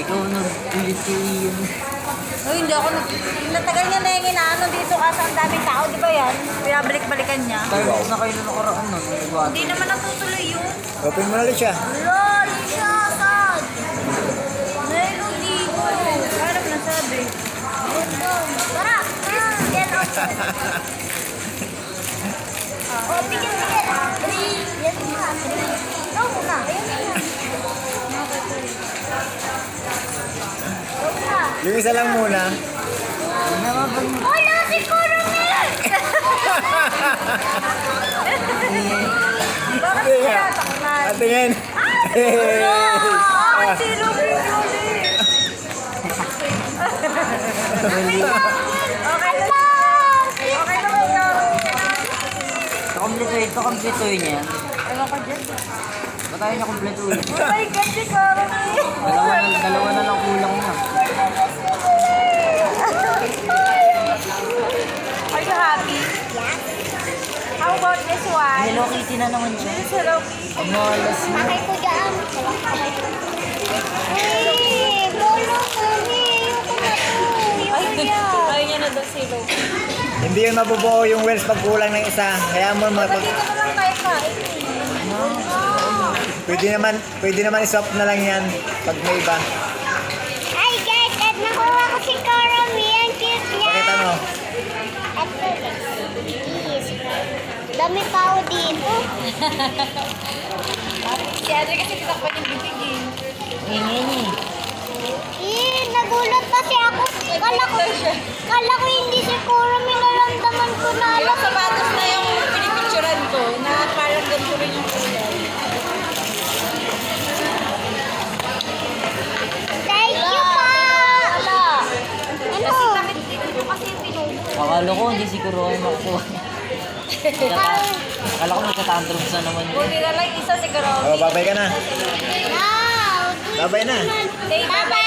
ikaw nag-ulit kay Ian. Uy, hindi ako natagal niya na yung inaano dito kasi ang daming tao, di ba yan? Pinabalik-balikan niya. Tayo na kayo na nakaraan nun. Hindi naman natutuloy yun. Open mo na ulit siya. Lol, siya, sad. Meron dito. Harap na sabi. Tara, get out. Oh, bigyan. Yan na. Ikaw muna. Yung isa lang muna. Wala si Coronel! Bakit siya takman? Patingin. Ah, si Ruby ulit. Okay lang. Okay lang yun. Kompletuhin niya. Ewan ko dyan. Ba't tayo niya kompletuhin? Oh my God, si Coronel! Dalawa na lang kulang na. Are you happy? How about this one? Hello Kitty na naman siya. This is Hello Kitty. Malas mo. Bakit ko dyan? Eh, bolo kami. Ayoko na to. Ayaw niya na daw si Hello Kitty. Hindi yun mabubuo yung wheels pag kulang ng isa. Kaya mo Dito na lang tayo kain. pwede naman i-swap na lang yan pag may iba. Ay guys, at nakuha ko si Karami. Ang cute niya. Pakita mo. At please. Dami tao dito. Si Adri kasi tinakpan yung bibig eh. Ingin eh. Nagulat kasi ako. Kala ko hindi si Karami. Naramdaman ko na Yung alam. sapatos na yung pinipicturan ko na parang ganito rin yung kulay. Thank you pa. Kasi damit din ko kasi yung pinuno. Akala ko hindi siguro kayo makukuha. Akala ko magka-tantrums na naman yun. Buti na lang isa siguro. Oh, babay ka na. Wow. Babay na. Say bye-bye.